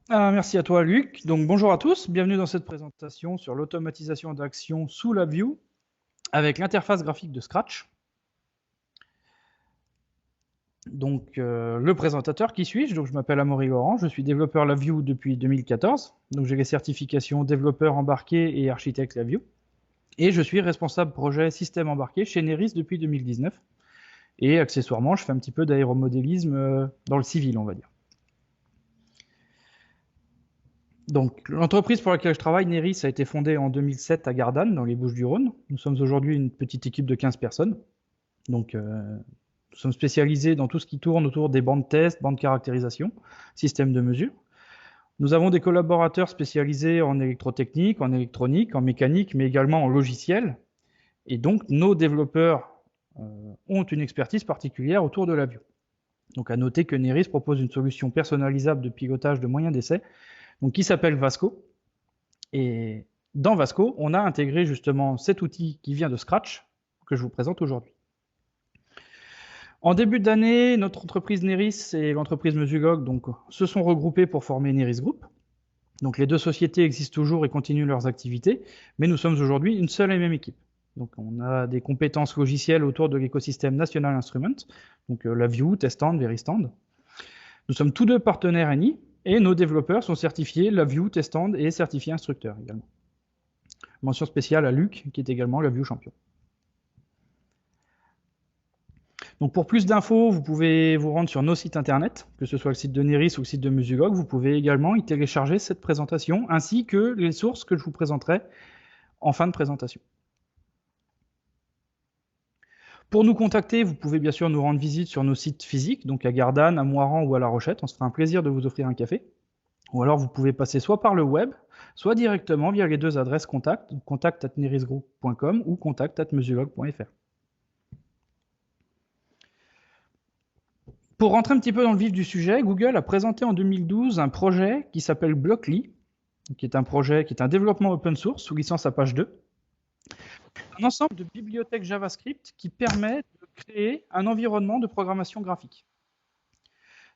Merci à toi, Luc. Donc, bonjour à tous. Bienvenue dans cette présentation sur l'automatisation d'actions sous la Vue avec l'interface graphique de Scratch. Donc, le présentateur, qui suis-je? Donc, je m'appelle Amaury Laurent. Je suis développeur la Vue depuis 2014. Donc, j'ai les certifications développeur embarqué et architecte la Vue. Et je suis responsable projet système embarqué chez Neris depuis 2019. Et accessoirement, je fais un petit peu d'aéromodélisme dans le civil, on va dire. Donc, l'entreprise pour laquelle je travaille, Neris, a été fondée en 2007 à Gardanne, dans les Bouches-du-Rhône. Nous sommes aujourd'hui une petite équipe de 15 personnes. Donc, nous sommes spécialisés dans tout ce qui tourne autour des bandes test, bandes caractérisation, systèmes de mesure. Nous avons des collaborateurs spécialisés en électrotechnique, en électronique, en mécanique, mais également en logiciel. Et donc, nos développeurs ont une expertise particulière autour de la Vue. Donc, à noter que Neris propose une solution personnalisable de pilotage de moyens d'essai, donc qui s'appelle Vasco. Et dans Vasco, on a intégré justement cet outil qui vient de Scratch, que je vous présente aujourd'hui. En début d'année, notre entreprise Neris et l'entreprise Mesulog se sont regroupés pour former Neris Group. Donc les deux sociétés existent toujours et continuent leurs activités, mais nous sommes aujourd'hui une seule et même équipe. Donc on a des compétences logicielles autour de l'écosystème National Instrument, donc la Vue, Teststand, Veristand. Nous sommes tous deux partenaires ENI, et nos développeurs sont certifiés la Vue, Teststand et certifiés instructeurs également. Mention spéciale à Luc, qui est également la Vue champion. Donc pour plus d'infos, vous pouvez vous rendre sur nos sites internet, que ce soit le site de Neris ou le site de Mesulog. Vous pouvez également y télécharger cette présentation, ainsi que les sources que je vous présenterai en fin de présentation. Pour nous contacter, vous pouvez bien sûr nous rendre visite sur nos sites physiques, donc à Gardanne, à Moirans ou à La Rochette. On se fera un plaisir de vous offrir un café. Ou alors vous pouvez passer soit par le web, soit directement via les deux adresses contact@nerisgroup.com ou contact@mesulog.fr. Pour rentrer un petit peu dans le vif du sujet, Google a présenté en 2012 un projet qui s'appelle Blockly, qui est un développement open source sous licence Apache 2. Un ensemble de bibliothèques JavaScript qui permet de créer un environnement de programmation graphique.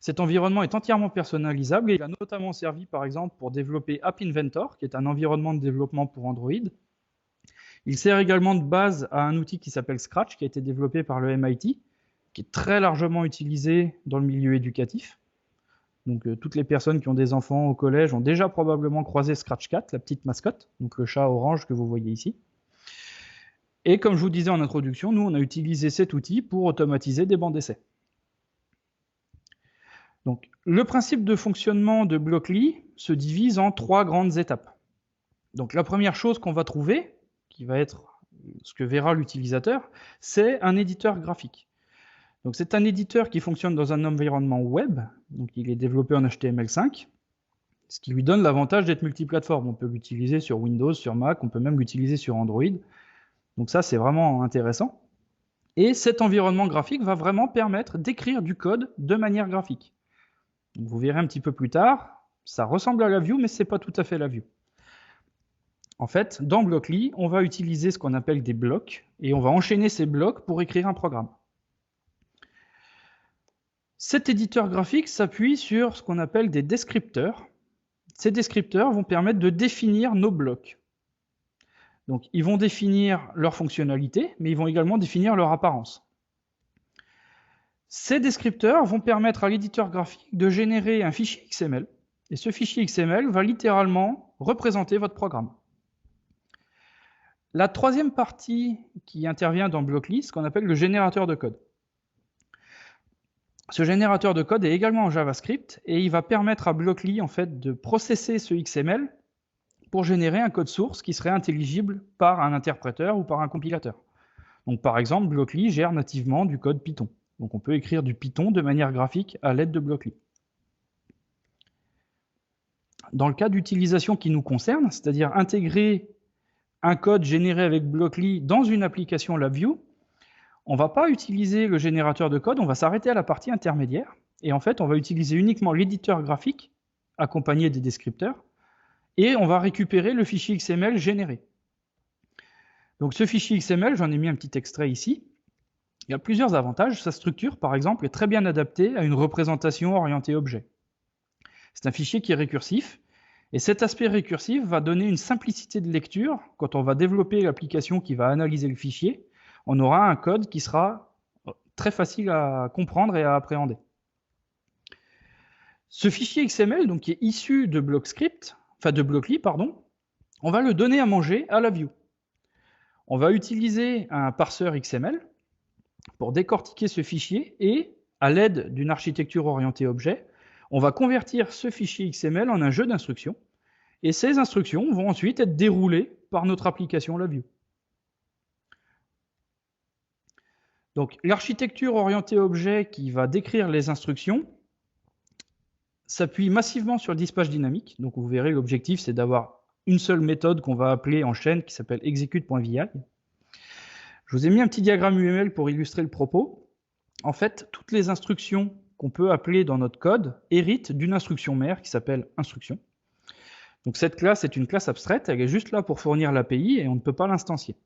Cet environnement est entièrement personnalisable et il a notamment servi par exemple pour développer App Inventor, qui est un environnement de développement pour Android. Il sert également de base à un outil qui s'appelle Scratch, qui a été développé par le MIT, qui est très largement utilisé dans le milieu éducatif. Donc toutes les personnes qui ont des enfants au collège ont déjà probablement croisé Scratch Cat, la petite mascotte, donc le chat orange que vous voyez ici. Et comme je vous disais en introduction, nous on a utilisé cet outil pour automatiser des bancs d'essai. Donc le principe de fonctionnement de Blockly se divise en 3 grandes étapes. Donc la première chose qu'on va trouver, qui va être ce que verra l'utilisateur, c'est un éditeur graphique. Donc c'est un éditeur qui fonctionne dans un environnement web, donc il est développé en HTML5, ce qui lui donne l'avantage d'être multiplateforme. On peut l'utiliser sur Windows, sur Mac, on peut même l'utiliser sur Android. Donc ça, c'est vraiment intéressant. Et cet environnement graphique va vraiment permettre d'écrire du code de manière graphique. Donc vous verrez un petit peu plus tard, ça ressemble à la Vue, mais ce n'est pas tout à fait la Vue. En fait, dans Blockly, on va utiliser ce qu'on appelle des blocs, et on va enchaîner ces blocs pour écrire un programme. Cet éditeur graphique s'appuie sur ce qu'on appelle des descripteurs. Ces descripteurs vont permettre de définir nos blocs. Donc, ils vont définir leur fonctionnalité, mais ils vont également définir leur apparence. Ces descripteurs vont permettre à l'éditeur graphique de générer un fichier XML, et ce fichier XML va littéralement représenter votre programme. La troisième partie qui intervient dans Blockly, ce qu'on appelle le générateur de code. Ce générateur de code est également en JavaScript et il va permettre à Blockly en fait, de processer ce XML pour générer un code source qui serait intelligible par un interpréteur ou par un compilateur. Donc, par exemple, Blockly gère nativement du code Python. Donc on peut écrire du Python de manière graphique à l'aide de Blockly. Dans le cas d'utilisation qui nous concerne, c'est-à-dire intégrer un code généré avec Blockly dans une application LabVIEW, on ne va pas utiliser le générateur de code, on va s'arrêter à la partie intermédiaire, et en fait, on va utiliser uniquement l'éditeur graphique, accompagné des descripteurs, et on va récupérer le fichier XML généré. Donc ce fichier XML, j'en ai mis un petit extrait ici, il y a plusieurs avantages. Sa structure, par exemple, est très bien adaptée à une représentation orientée objet. C'est un fichier qui est récursif. Et cet aspect récursif va donner une simplicité de lecture. Quand on va développer l'application qui va analyser le fichier, on aura un code qui sera très facile à comprendre et à appréhender. Ce fichier XML, donc, qui est issu de Blockscript, enfin de Blockly, pardon, on va le donner à manger à la view. On va utiliser un parseur XML pour décortiquer ce fichier et, à l'aide d'une architecture orientée objet, on va convertir ce fichier XML en un jeu d'instructions. Et ces instructions vont ensuite être déroulées par notre application LaView. Donc, l'architecture orientée objet qui va décrire les instructions s'appuie massivement sur le dispatch dynamique. Donc, vous verrez, l'objectif, c'est d'avoir une seule méthode qu'on va appeler en chaîne qui s'appelle execute.vi. Je vous ai mis un petit diagramme UML pour illustrer le propos. En fait, toutes les instructions qu'on peut appeler dans notre code héritent d'une instruction mère qui s'appelle instruction. Donc cette classe est une classe abstraite, elle est juste là pour fournir l'API et on ne peut pas l'instancier.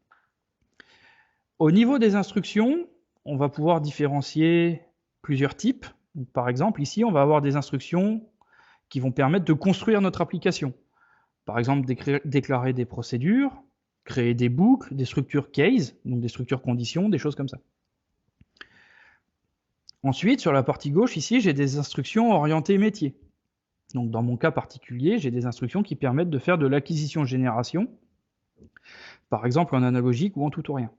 Au niveau des instructions, on va pouvoir différencier plusieurs types. Donc, par exemple, ici, on va avoir des instructions qui vont permettre de construire notre application. Par exemple, déclarer des procédures, créer des boucles, des structures case, donc des structures conditions, des choses comme ça. Ensuite, sur la partie gauche, ici, j'ai des instructions orientées métier. Donc dans mon cas particulier, j'ai des instructions qui permettent de faire de l'acquisition-génération, par exemple en analogique ou en tout ou rien.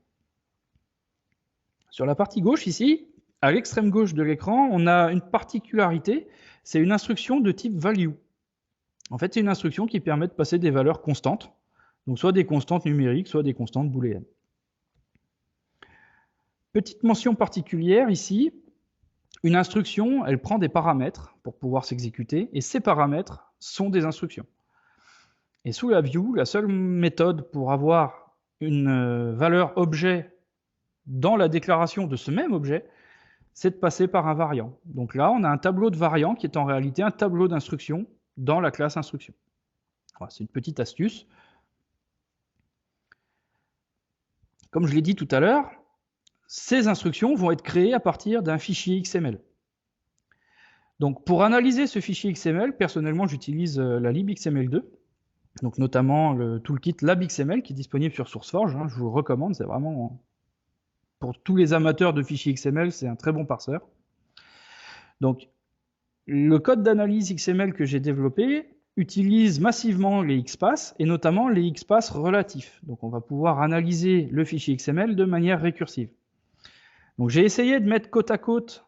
Sur la partie gauche ici, à l'extrême gauche de l'écran, on a une particularité, c'est une instruction de type value. En fait, c'est une instruction qui permet de passer des valeurs constantes, donc soit des constantes numériques, soit des constantes booléennes. Petite mention particulière ici, une instruction, elle prend des paramètres pour pouvoir s'exécuter, et ces paramètres sont des instructions. Et sous la view, la seule méthode pour avoir une valeur objet dans la déclaration de ce même objet, c'est de passer par un variant. Donc là, on a un tableau de variant qui est en réalité un tableau d'instructions dans la classe instruction. Voilà, c'est une petite astuce. Comme je l'ai dit tout à l'heure, ces instructions vont être créées à partir d'un fichier XML. Donc pour analyser ce fichier XML, personnellement j'utilise la libxml2, donc notamment le toolkit labxml qui est disponible sur SourceForge, je vous le recommande, c'est vraiment, pour tous les amateurs de fichiers XML, c'est un très bon parseur. Donc le code d'analyse XML que j'ai développé utilise massivement les XPath et notamment les XPath relatifs. Donc on va pouvoir analyser le fichier XML de manière récursive. Donc j'ai essayé de mettre côte à côte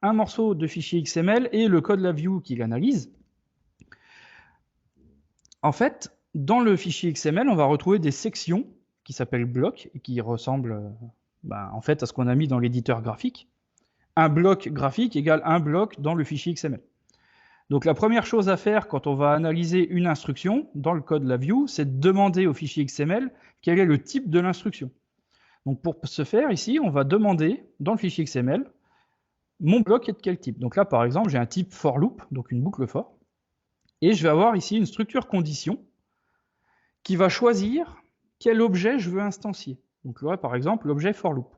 un morceau de fichier XML et le code LaView qui l'analyse. En fait, dans le fichier XML, on va retrouver des sections qui s'appellent blocs et qui ressemblent en fait à ce qu'on a mis dans l'éditeur graphique. Un bloc graphique égale un bloc dans le fichier XML. Donc la première chose à faire quand on va analyser une instruction dans le code LaView, c'est de demander au fichier XML quel est le type de l'instruction. Donc pour ce faire, ici, on va demander dans le fichier XML mon bloc est de quel type. Donc là, par exemple, j'ai un type for loop, donc une boucle for, et je vais avoir ici une structure condition qui va choisir quel objet je veux instancier. Donc là, par exemple, l'objet for loop.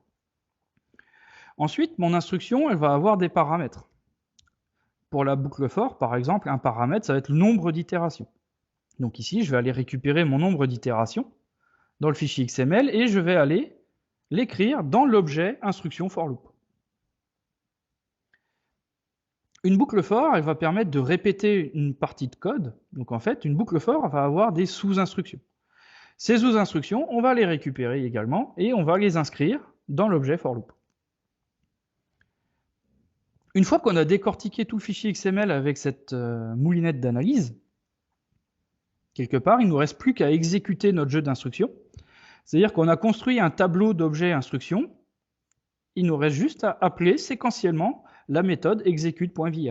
Ensuite, mon instruction, elle va avoir des paramètres. Pour la boucle for, par exemple, un paramètre, ça va être le nombre d'itérations. Donc ici, je vais aller récupérer mon nombre d'itérations dans le fichier XML et je vais aller l'écrire dans l'objet instruction for loop. Une boucle for, elle va permettre de répéter une partie de code. Donc en fait, une boucle for va avoir des sous-instructions. Ces sous-instructions, on va les récupérer également et on va les inscrire dans l'objet for loop. Une fois qu'on a décortiqué tout le fichier XML avec cette moulinette d'analyse, quelque part, il ne nous reste plus qu'à exécuter notre jeu d'instructions. C'est-à-dire qu'on a construit un tableau d'objets instructions. Il nous reste juste à appeler séquentiellement la méthode execute.vi.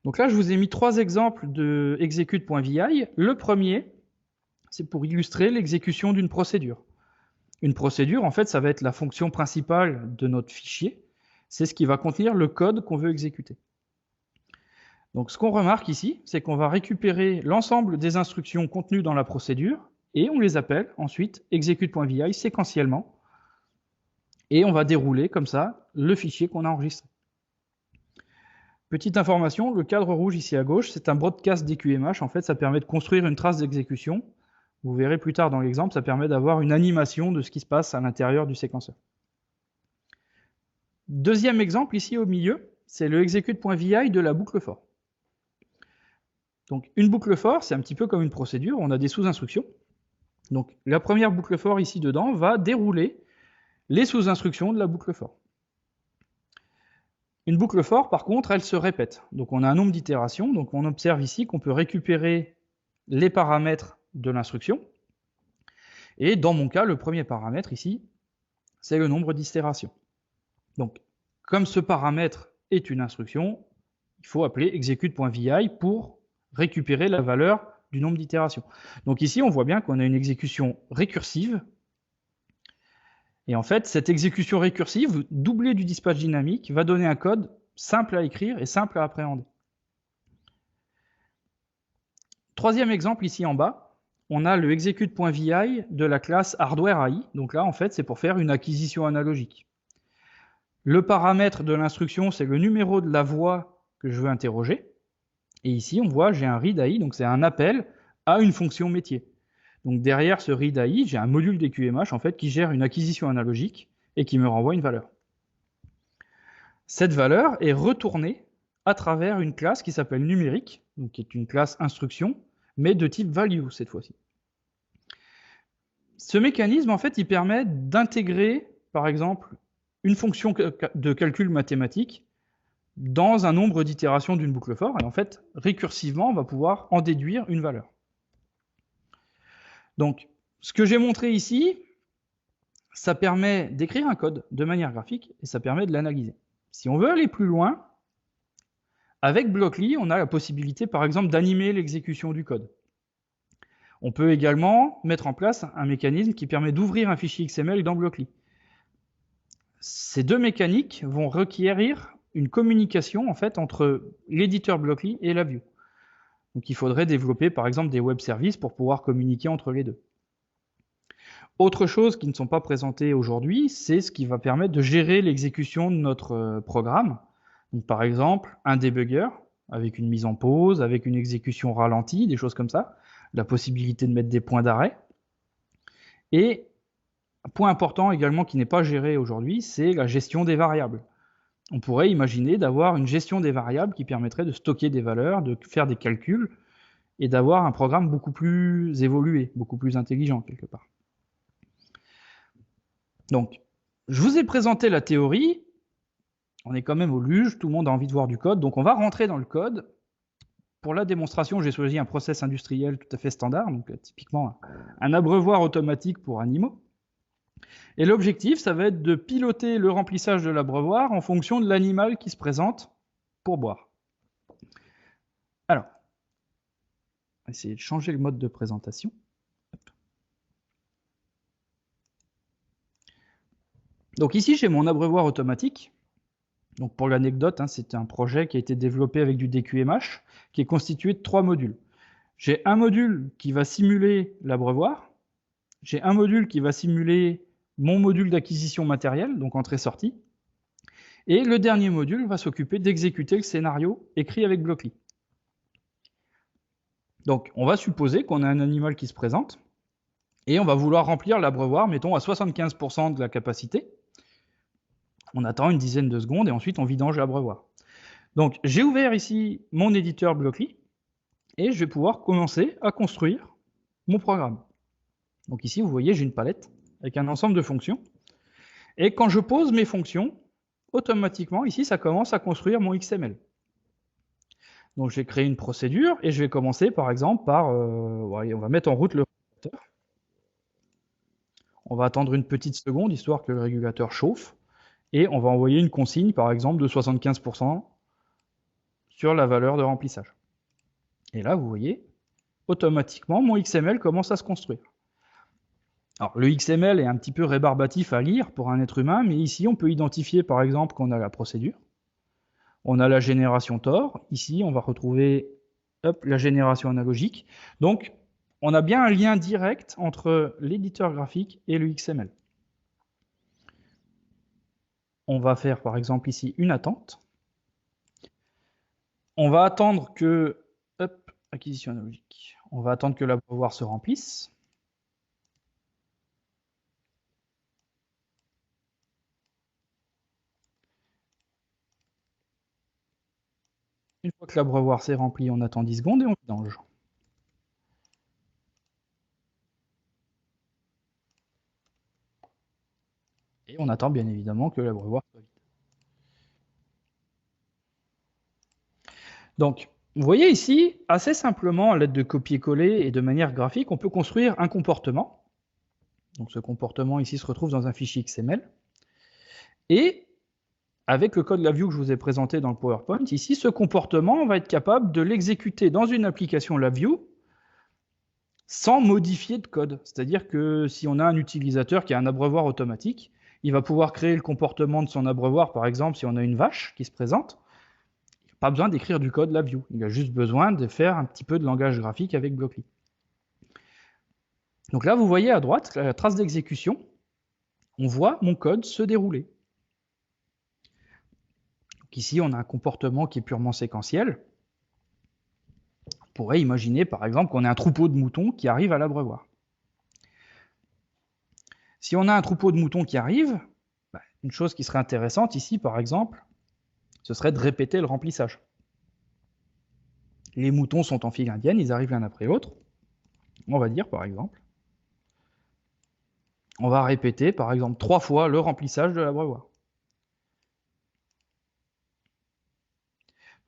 Donc là, je vous ai mis 3 exemples de execute.vi. Le premier, c'est pour illustrer l'exécution d'une procédure. Une procédure, en fait, ça va être la fonction principale de notre fichier. C'est ce qui va contenir le code qu'on veut exécuter. Donc ce qu'on remarque ici, c'est qu'on va récupérer l'ensemble des instructions contenues dans la procédure et on les appelle ensuite execute.vi séquentiellement. Et on va dérouler comme ça le fichier qu'on a enregistré. Petite information, le cadre rouge ici à gauche, c'est un broadcast DQMH. En fait, ça permet de construire une trace d'exécution. Vous verrez plus tard dans l'exemple, ça permet d'avoir une animation de ce qui se passe à l'intérieur du séquenceur. Deuxième exemple ici au milieu, c'est le execute.vi de la boucle for. Donc une boucle for, c'est un petit peu comme une procédure, on a des sous-instructions. Donc la première boucle for ici dedans va dérouler les sous-instructions de la boucle for. Une boucle for, par contre, elle se répète. Donc on a un nombre d'itérations, donc on observe ici qu'on peut récupérer les paramètres de l'instruction. Et dans mon cas, le premier paramètre ici, c'est le nombre d'itérations. Donc, comme ce paramètre est une instruction, il faut appeler execute.vi pour récupérer la valeur du nombre d'itérations. Donc ici, on voit bien qu'on a une exécution récursive. Et en fait, cette exécution récursive, doublée du dispatch dynamique, va donner un code simple à écrire et simple à appréhender. Troisième exemple ici en bas, on a le execute.vi de la classe hardware AI. Donc là, en fait, c'est pour faire une acquisition analogique. Le paramètre de l'instruction, c'est le numéro de la voix que je veux interroger. Et ici, on voit, j'ai un read AI, donc c'est un appel à une fonction métier. Donc derrière ce read AI, j'ai un module DQMH en fait, qui gère une acquisition analogique et qui me renvoie une valeur. Cette valeur est retournée à travers une classe qui s'appelle numérique, donc qui est une classe instruction, mais de type value cette fois-ci. Ce mécanisme, en fait, il permet d'intégrer, par exemple, une fonction de calcul mathématique dans un nombre d'itérations d'une boucle for, et en fait, récursivement, on va pouvoir en déduire une valeur. Donc, ce que j'ai montré ici, ça permet d'écrire un code de manière graphique, et ça permet de l'analyser. Si on veut aller plus loin, avec Blockly, on a la possibilité, par exemple, d'animer l'exécution du code. On peut également mettre en place un mécanisme qui permet d'ouvrir un fichier XML dans Blockly. Ces deux mécaniques vont requérir une communication en fait entre l'éditeur Blockly et la view. Donc il faudrait développer par exemple des web services pour pouvoir communiquer entre les deux. Autre chose qui ne sont pas présentées aujourd'hui, c'est ce qui va permettre de gérer l'exécution de notre programme. Donc, par exemple, un debugger avec une mise en pause, avec une exécution ralentie, des choses comme ça, la possibilité de mettre des points d'arrêt. Et un point important également qui n'est pas géré aujourd'hui, c'est la gestion des variables. On pourrait imaginer d'avoir une gestion des variables qui permettrait de stocker des valeurs, de faire des calculs et d'avoir un programme beaucoup plus évolué, beaucoup plus intelligent quelque part. Donc, je vous ai présenté la théorie, on est quand même au luge, tout le monde a envie de voir du code, donc on va rentrer dans le code. Pour la démonstration, j'ai choisi un process industriel tout à fait standard, donc typiquement un abreuvoir automatique pour animaux. Et l'objectif, ça va être de piloter le remplissage de l'abreuvoir en fonction de l'animal qui se présente pour boire. Alors, on va essayer de changer le mode de présentation. Donc ici, j'ai mon abreuvoir automatique. Donc pour l'anecdote, hein, c'est un projet qui a été développé avec du DQMH, qui est constitué de 3 modules. J'ai un module qui va simuler l'abreuvoir, j'ai un module qui va simuler mon module d'acquisition matérielle, donc entrée-sortie, et le dernier module va s'occuper d'exécuter le scénario écrit avec Blockly. Donc on va supposer qu'on a un animal qui se présente, et on va vouloir remplir l'abreuvoir, mettons à 75% de la capacité. On attend une dizaine de secondes, et ensuite on vidange l'abreuvoir. Donc j'ai ouvert ici mon éditeur Blockly, et je vais pouvoir commencer à construire mon programme. Donc ici, vous voyez, j'ai une palette avec un ensemble de fonctions. Et quand je pose mes fonctions, automatiquement, ici, ça commence à construire mon XML. Donc je vais créer une procédure, et je vais commencer, par exemple, par... on va mettre en route le régulateur. On va attendre une petite seconde, histoire que le régulateur chauffe. Et on va envoyer une consigne, par exemple, de 75% sur la valeur de remplissage. Et là, vous voyez, automatiquement, mon XML commence à se construire. Alors, le XML est un petit peu rébarbatif à lire pour un être humain, mais ici, on peut identifier, par exemple, qu'on a la procédure. On a la génération TOR. Ici, on va retrouver la génération analogique. Donc, on a bien un lien direct entre l'éditeur graphique et le XML. On va faire, par exemple, ici, une attente. On va attendre que, hop, acquisition analogique. On va attendre que l'abreuvoir se remplisse. Une fois que l'abreuvoir s'est rempli, on attend 10 secondes et on vidange. Et on attend bien évidemment que l'abreuvoir soit vide. Donc, vous voyez ici, assez simplement, à l'aide de copier-coller et de manière graphique, on peut construire un comportement. Donc ce comportement ici se retrouve dans un fichier XML. Et avec le code LabVIEW que je vous ai présenté dans le PowerPoint, ici, ce comportement, on va être capable de l'exécuter dans une application LabVIEW sans modifier de code. C'est-à-dire que si on a un utilisateur qui a un abreuvoir automatique, il va pouvoir créer le comportement de son abreuvoir, par exemple, si on a une vache qui se présente, pas besoin d'écrire du code LabVIEW. Il a juste besoin de faire un petit peu de langage graphique avec Blockly. Donc là, vous voyez à droite, la trace d'exécution, on voit mon code se dérouler. Donc ici, on a un comportement qui est purement séquentiel. On pourrait imaginer, par exemple, qu'on ait un troupeau de moutons qui arrive à l'abreuvoir. Si on a un troupeau de moutons qui arrive, une chose qui serait intéressante ici, par exemple, ce serait de répéter le remplissage. Les moutons sont en file indienne, ils arrivent l'un après l'autre. On va dire, par exemple, on va répéter, par exemple, 3 fois le remplissage de l'abreuvoir.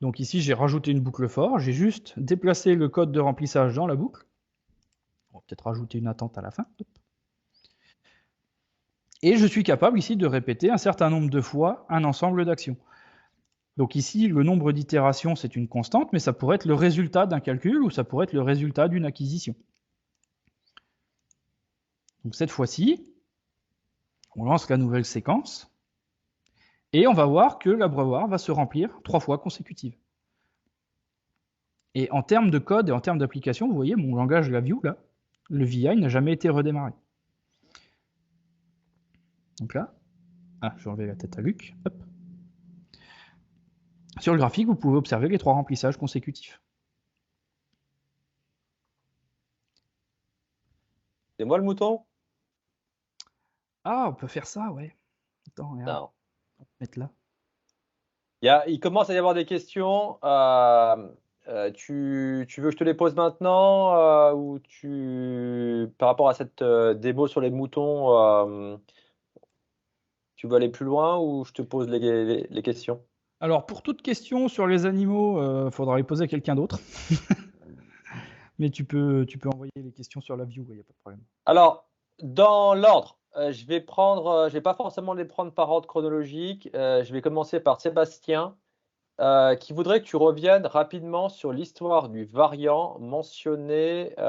Donc ici, j'ai rajouté une boucle for, j'ai juste déplacé le code de remplissage dans la boucle. On va peut-être rajouter une attente à la fin. Et je suis capable ici de répéter un certain nombre de fois un ensemble d'actions. Donc ici, le nombre d'itérations, c'est une constante, mais ça pourrait être le résultat d'un calcul ou ça pourrait être le résultat d'une acquisition. Donc cette fois-ci, on lance la nouvelle séquence et on va voir que l'abreuvoir va se remplir 3 fois consécutives. Et en termes de code et en termes d'application, vous voyez, mon langage LabVIEW, là, le VI n'a jamais été redémarré. Donc là, je vais enlever la tête à Luc. Hop. Sur le graphique, vous pouvez observer les 3 remplissages consécutifs. C'est moi le mouton? Ah, on peut faire ça, ouais. Attends, regarde. Non. On va mettre là. Il commence à y avoir des questions. Tu veux que je te les pose maintenant ou par rapport à cette démo sur les moutons, tu veux aller plus loin ou je te pose les questions? Alors, pour toute question sur les animaux, il faudra les poser à quelqu'un d'autre. Mais tu peux envoyer les questions sur la view, il n'y a pas de problème. Alors, dans l'ordre, je vais pas forcément les prendre par ordre chronologique. Je vais commencer par Sébastien, qui voudrait que tu reviennes rapidement sur l'histoire du variant mentionné Oui,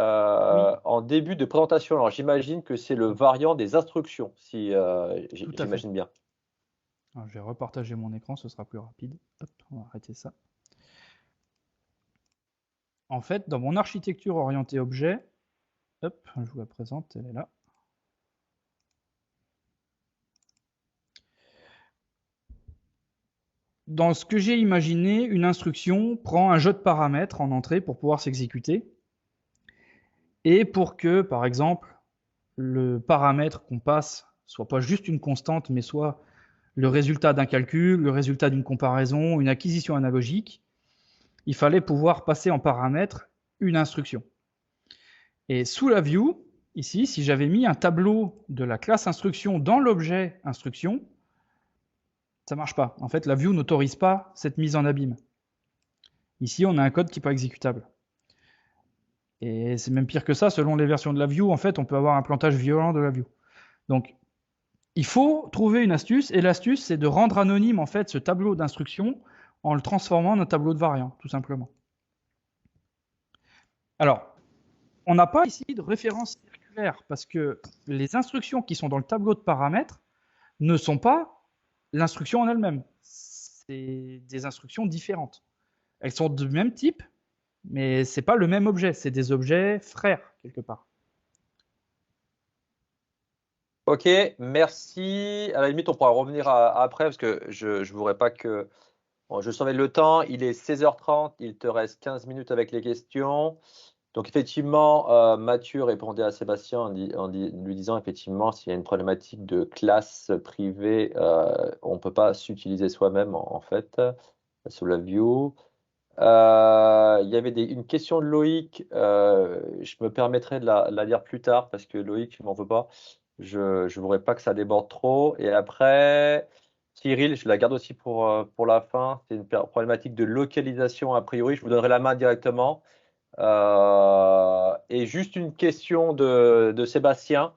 en début de présentation. Alors, j'imagine que c'est le variant des instructions, si tout à fait. j'imagine bien. Alors, je vais repartager mon écran, ce sera plus rapide. Hop, on va arrêter ça. En fait, dans mon architecture orientée objet, hop, je vous la présente, elle est là. Dans ce que j'ai imaginé, une instruction prend un jeu de paramètres en entrée pour pouvoir s'exécuter. Et pour que, par exemple, le paramètre qu'on passe soit pas juste une constante, mais soit le résultat d'un calcul, le résultat d'une comparaison, une acquisition analogique, il fallait pouvoir passer en paramètre une instruction. Et sous la view, ici, si j'avais mis un tableau de la classe instruction dans l'objet instruction, ça marche pas. En fait, la view n'autorise pas cette mise en abîme. Ici, on a un code qui n'est pas exécutable. Et c'est même pire que ça, selon les versions de la view, en fait, on peut avoir un plantage violent de la view. Donc, il faut trouver une astuce, et l'astuce, c'est de rendre anonyme, en fait, ce tableau d'instruction en le transformant en un tableau de variant, tout simplement. Alors, on n'a pas ici de référence circulaire, parce que les instructions qui sont dans le tableau de paramètres ne sont pas l'instruction en elle-même. C'est des instructions différentes. Elles sont du même type, mais c'est pas le même objet. C'est des objets frères, quelque part. Ok, merci. À la limite, on pourra revenir après parce que je ne voudrais pas que Bon, je surveille le temps, il est 16h30, il te reste 15 minutes avec les questions. Donc effectivement, Mathieu répondait à Sébastien lui disant effectivement s'il y a une problématique de classe privée, on ne peut pas s'utiliser soi-même en fait sous la view. Il y avait une question de Loïc, je me permettrai de la lire plus tard parce que Loïc, je m'en veux pas. Je ne voudrais pas que ça déborde trop. Et après, Cyril, je la garde aussi pour la fin. C'est une problématique de localisation a priori. Je vous donnerai la main directement. Et juste une question de Sébastien.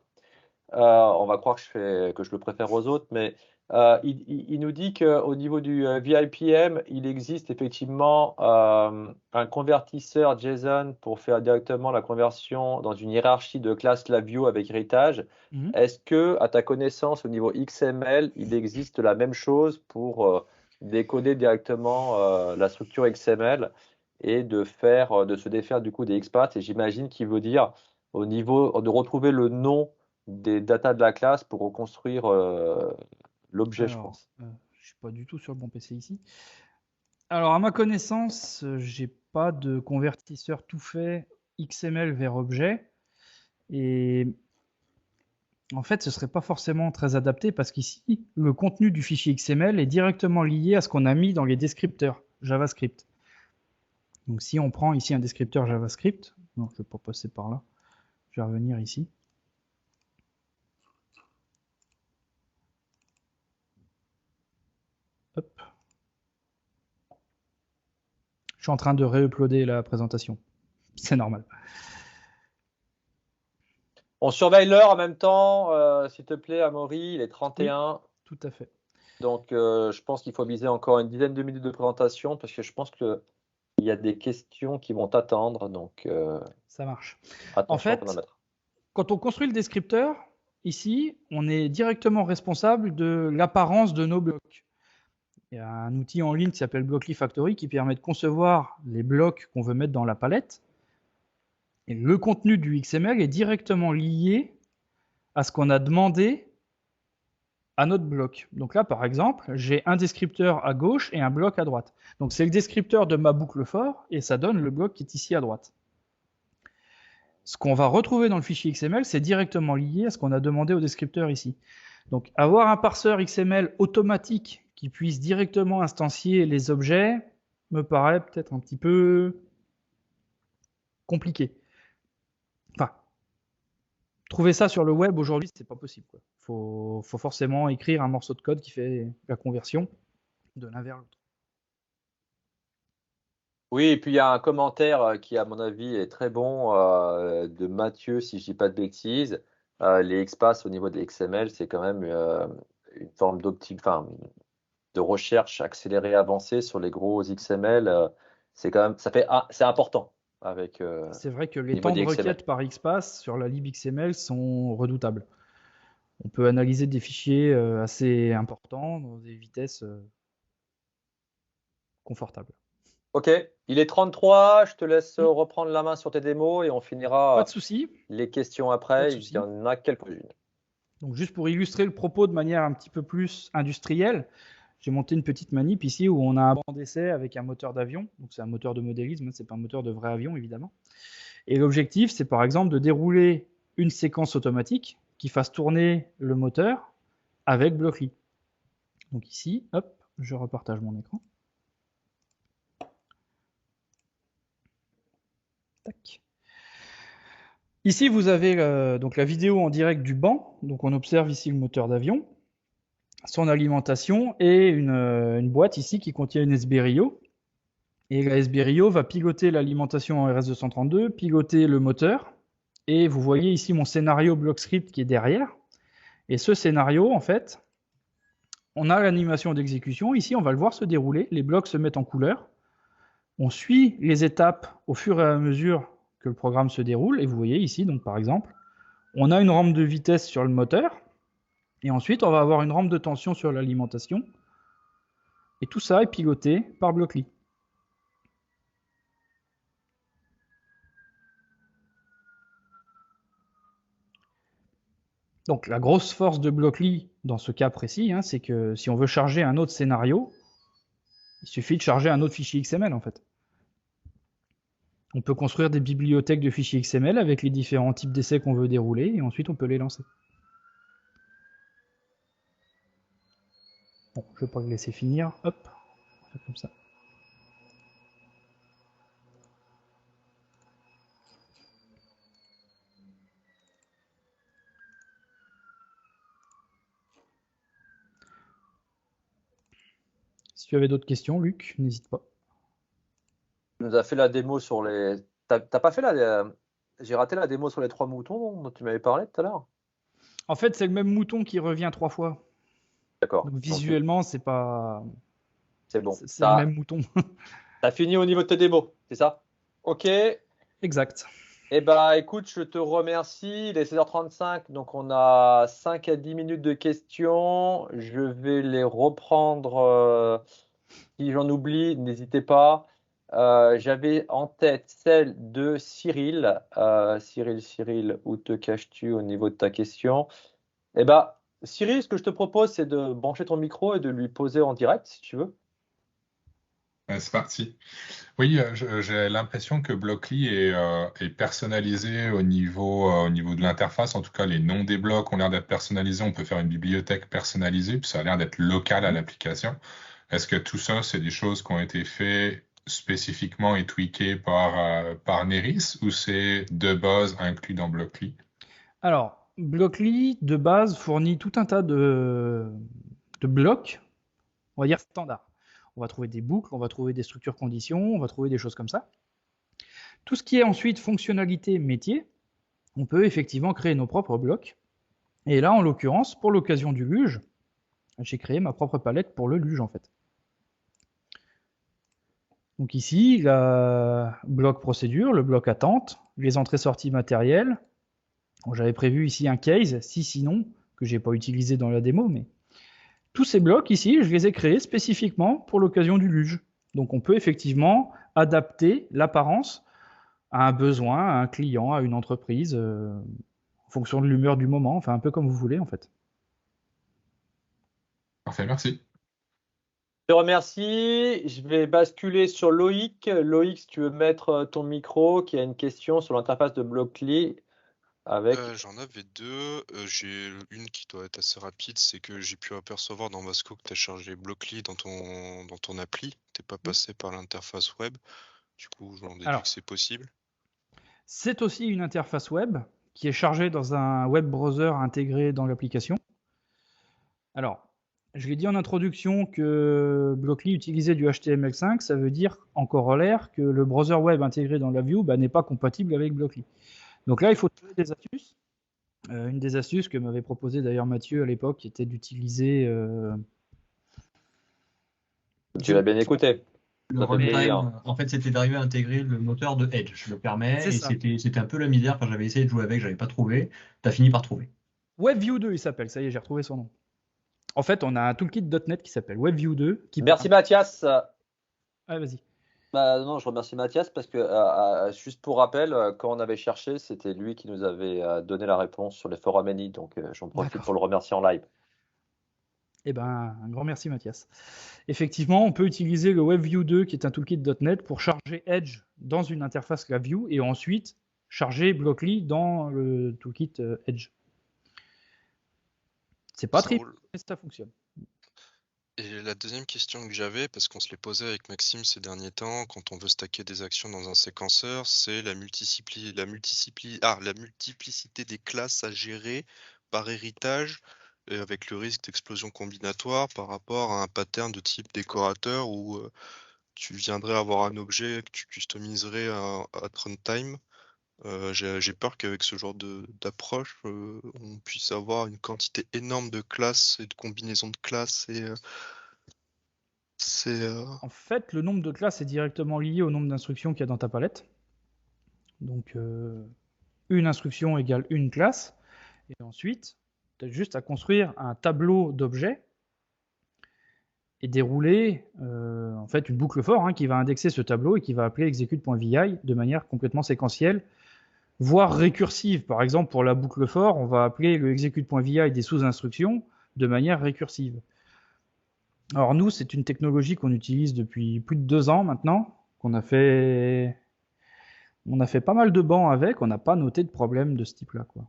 On va croire que je le préfère aux autres, mais il nous dit qu'au niveau du VIPM, il existe effectivement un convertisseur JSON pour faire directement la conversion dans une hiérarchie de classe Labview avec héritage. Mhm. Est-ce que, à ta connaissance, au niveau XML, il existe la même chose pour décoder directement la structure XML et de se défaire du coup des XPaths? Et j'imagine qu'il veut dire au niveau de retrouver le nom des datas de la classe pour reconstruire l'objet, je Alors, pense. je suis pas du tout sur le bon PC ici. Alors, à ma connaissance, j'ai pas de convertisseur tout fait XML vers objet. Et en fait, ce serait pas forcément très adapté parce qu'ici, le contenu du fichier XML est directement lié à ce qu'on a mis dans les descripteurs JavaScript. Donc, si on prend ici un descripteur JavaScript, non, je vais pas passer par là. Je vais revenir ici. Hop. Je suis en train de réuploader la présentation. C'est normal. On surveille l'heure en même temps, s'il te plaît, Amaury, il est Oui, 31. tout à fait. Donc, je pense qu'il faut viser encore une dizaine de minutes de présentation parce que je pense qu'il y a des questions qui vont t'attendre. Donc, Ça marche. En attention à fait, chronomètre. quand on construit le descripteur, ici, on est directement responsable de l'apparence de nos blocs. Il y a un outil en ligne qui s'appelle Blockly Factory qui permet de concevoir les blocs qu'on veut mettre dans la palette. Et le contenu du XML est directement lié à ce qu'on a demandé à notre bloc. Donc là, par exemple, j'ai un descripteur à gauche et un bloc à droite. Donc c'est le descripteur de ma boucle for et ça donne le bloc qui est ici à droite. Ce qu'on va retrouver dans le fichier XML, c'est directement lié à ce qu'on a demandé au descripteur ici. Donc avoir un parseur XML automatique qui puisse directement instancier les objets me paraît peut-être un petit peu compliqué. Enfin, trouver ça sur le web aujourd'hui, c'est pas possible. Il faut forcément écrire un morceau de code qui fait la conversion de l'un vers l'autre. Oui, et puis il y a un commentaire qui, à mon avis, est très bon de Mathieu, si je dis pas de bêtises. Les XPath au niveau des XML, c'est quand même une forme enfin, de recherche accélérée avancée sur les gros XML. C'est quand même, c'est important avec C'est vrai que au les niveau temps de des XML. requête par XPath sur la libxml sont redoutables. On peut analyser des fichiers assez importants dans des vitesses confortables. Ok, il est 33. Je te laisse reprendre la main sur tes démos et on Pas finira de souci, les questions pas de après. Il y souci. en a quelques-unes. Donc juste pour illustrer le propos de manière un petit peu plus industrielle, j'ai monté une petite manip ici où on a un banc d'essai avec un moteur d'avion. Donc c'est un moteur de modélisme, c'est pas un moteur de vrai avion évidemment. Et l'objectif, c'est par exemple de dérouler une séquence automatique qui fasse tourner le moteur avec Blockly. Donc ici, hop, je repartage mon écran. Tac. Ici, vous avez donc la vidéo en direct du banc. Donc on observe ici le moteur d'avion, son alimentation et une boîte ici qui contient une SBRIO. Et la SBRIO va piloter l'alimentation en RS232, piloter le moteur. Et vous voyez ici mon scénario blockscript qui est derrière. Et ce scénario, en fait, on a l'animation d'exécution. Ici, on va le voir se dérouler. Les blocs se mettent en couleur. On suit les étapes au fur et à mesure que le programme se déroule. Et vous voyez ici, donc par exemple, on a une rampe de vitesse sur le moteur. Et ensuite, on va avoir une rampe de tension sur l'alimentation. Et tout ça est piloté par Blockly. Donc la grosse force de Blockly dans ce cas précis, c'est que si on veut charger un autre scénario, Il suffit de charger un autre fichier XML en fait. On peut construire des bibliothèques de fichiers XML avec les différents types d'essais qu'on veut dérouler et ensuite on peut les lancer. Bon, je vais pas le laisser finir. Hop, on fait comme ça. Si tu avais d'autres questions, Luc, n'hésite pas. Tu nous as fait la démo sur les. T'as pas fait J'ai raté la démo sur les 3 moutons dont tu m'avais parlé tout à l'heure. En fait, c'est le même mouton qui revient 3 fois. D'accord. Donc visuellement, c'est pas. C'est bon. C'est le même mouton. T'as fini au niveau de tes démos, c'est ça? Ok. Exact. Eh ben, écoute, je te remercie. Il est 16h35, donc on a 5 à 10 minutes de questions. Je vais les reprendre. Si j'en oublie, n'hésitez pas. J'avais en tête celle de Cyril. Cyril, où te caches-tu au niveau de ta question? Eh ben, Cyril, ce que je te propose, c'est de brancher ton micro et de lui poser en direct, si tu veux. C'est parti. Oui, j'ai l'impression que Blockly est personnalisé au niveau de l'interface. En tout cas, les noms des blocs ont l'air d'être personnalisés. On peut faire une bibliothèque personnalisée, puis ça a l'air d'être local à l'application. Est-ce que tout ça, c'est des choses qui ont été faites spécifiquement et tweakées par Neris ou c'est de base inclus dans Blockly? Alors, Blockly, de base, fournit tout un tas de blocs, on va dire standards. On va trouver des boucles, on va trouver des structures conditions, on va trouver des choses comme ça. Tout ce qui est ensuite fonctionnalité métier, on peut effectivement créer nos propres blocs. Et là, en l'occurrence, pour l'occasion du luge, j'ai créé ma propre palette pour le luge en fait. Donc ici, le bloc procédure, le bloc attente, les entrées-sorties matérielles. Bon, j'avais prévu ici un case, sinon, que j'ai pas utilisé dans la démo, mais tous ces blocs ici, je les ai créés spécifiquement pour l'occasion du luge. Donc on peut effectivement adapter l'apparence à un besoin, à un client, à une entreprise, en fonction de l'humeur du moment, enfin un peu comme vous voulez en fait. Parfait, merci. Je te remercie. Je vais basculer sur Loïc. Loïc, si tu veux mettre ton micro, qui a une question sur l'interface de Blockly avec. J'en avais deux. J'ai une qui doit être assez rapide, c'est que j'ai pu apercevoir dans Vasco que tu as chargé Blockly dans ton appli. Tu n'es pas passé par l'interface web. Du coup, j'en déduis que c'est possible. C'est aussi une interface web qui est chargée dans un web browser intégré dans l'application. Alors, je l'ai dit en introduction que Blockly utilisait du HTML5, ça veut dire en corollaire que le browser web intégré dans la view n'est pas compatible avec Blockly. Donc là, il faut trouver des astuces. Une des astuces que m'avait proposé d'ailleurs Mathieu à l'époque était d'utiliser. Tu l'as bien écouté. Le runtime, en fait, c'était d'arriver à intégrer le moteur de Edge, je le permets, et c'était un peu la misère quand j'avais essayé de jouer avec, j'avais pas trouvé. T'as fini par trouver. WebView 2, il s'appelle, ça y est, j'ai retrouvé son nom. En fait, on a un toolkit .NET qui s'appelle WebView 2. Merci Mathias. Ah, vas-y. Non, je remercie Mathias parce que, juste pour rappel, quand on avait cherché, c'était lui qui nous avait donné la réponse sur les forums Any, donc j'en profite pour le remercier en live. Eh ben, un grand merci Mathias. Effectivement, on peut utiliser le WebView 2 qui est un toolkit .NET pour charger Edge dans une interface LabVIEW et ensuite charger Blockly dans le toolkit Edge. C'est pas très mais ça fonctionne. Et la deuxième question que j'avais, parce qu'on se l'est posé avec Maxime ces derniers temps, quand on veut stacker des actions dans un séquenceur, c'est la multiplicité des classes à gérer par héritage, et avec le risque d'explosion combinatoire par rapport à un pattern de type décorateur où tu viendrais avoir un objet que tu customiserais à runtime. J'ai peur qu'avec ce genre d'approche, on puisse avoir une quantité énorme de classes et de combinaisons de classes. En fait, le nombre de classes est directement lié au nombre d'instructions qu'il y a dans ta palette. Donc, une instruction égale une classe. Et ensuite, tu as juste à construire un tableau d'objets et dérouler en fait une boucle for qui va indexer ce tableau et qui va appeler execute.vi de manière complètement séquentielle, voire récursive. Par exemple, pour la boucle for, on va appeler le execute.vi des sous-instructions de manière récursive. Alors nous, c'est une technologie qu'on utilise depuis plus de 2 ans maintenant, qu'on a fait, on a fait pas mal de bancs avec, on n'a pas noté de problème de ce type-là, quoi.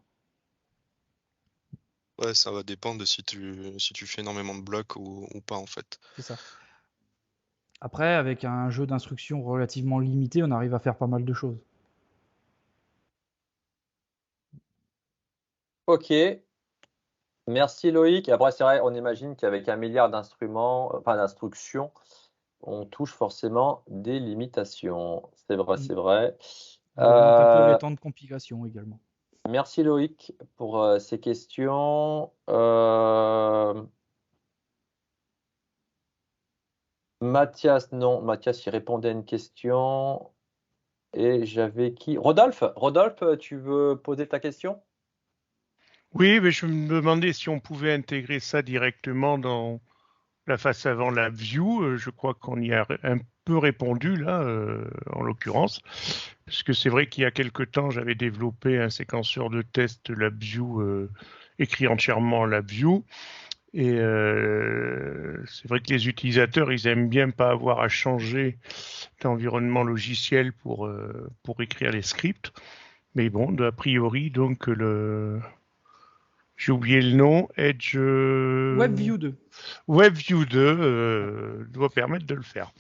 Ouais, ça va dépendre de si tu fais énormément de blocs ou pas en fait. C'est ça. Après, avec un jeu d'instruction relativement limité, on arrive à faire pas mal de choses. Ok, merci Loïc. Après, c'est vrai, on imagine qu'avec 1 milliard d'instruments, enfin d'instructions, on touche forcément des limitations. C'est vrai, c'est vrai. On augmente un peu les Euh, temps de compilation également. Merci Loïc pour ces questions. Mathias, non, Mathias, il répondait à une question. Et j'avais qui? Rodolphe, Rodolphe, tu veux poser ta question? Oui, mais je me demandais si on pouvait intégrer ça directement dans la face avant la view. Je crois qu'on y a un peu répondu là, en l'occurrence, parce que c'est vrai qu'il y a quelque temps, j'avais développé un séquenceur de test LabVIEW écrit entièrement LabVIEW. Et c'est vrai que les utilisateurs, ils aiment bien pas avoir à changer d'environnement logiciel pour écrire les scripts. Mais bon, a priori, donc j'ai oublié le nom, Edge WebView 2. WebView 2 doit permettre de le faire.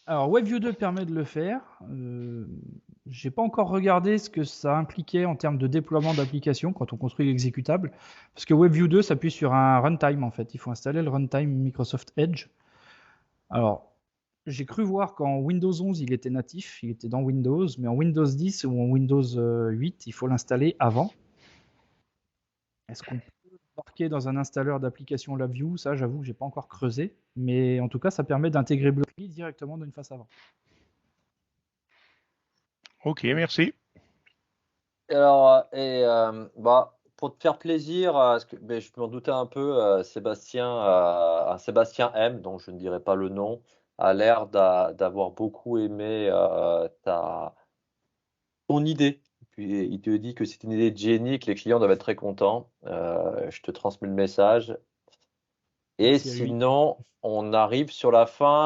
Alors, WebView 2 permet de le faire. J'ai pas encore regardé ce que ça impliquait en termes de déploiement d'application quand on construit l'exécutable. Parce que WebView 2 s'appuie sur un runtime en fait. Il faut installer le runtime Microsoft Edge. Alors, j'ai cru voir qu'en Windows 11 il était natif, il était dans Windows, mais en Windows 10 ou en Windows 8, il faut l'installer avant. Est-ce qu'on peut l'embarquer dans un installeur d'application LabVIEW? Ça, j'avoue que j'ai pas encore creusé. Mais en tout cas, ça permet d'intégrer Blockly directement d'une face avant. Ok, merci. Alors, bah, pour te faire plaisir, parce que, ben, je m'en doutais un peu, Sébastien M, dont je ne dirai pas le nom, a l'air d'avoir beaucoup aimé ton idée. Puis il te dit que c'est une idée de génie, que les clients doivent être très contents. Je te transmets le message. Et Merci à lui. sinon, on arrive sur la fin.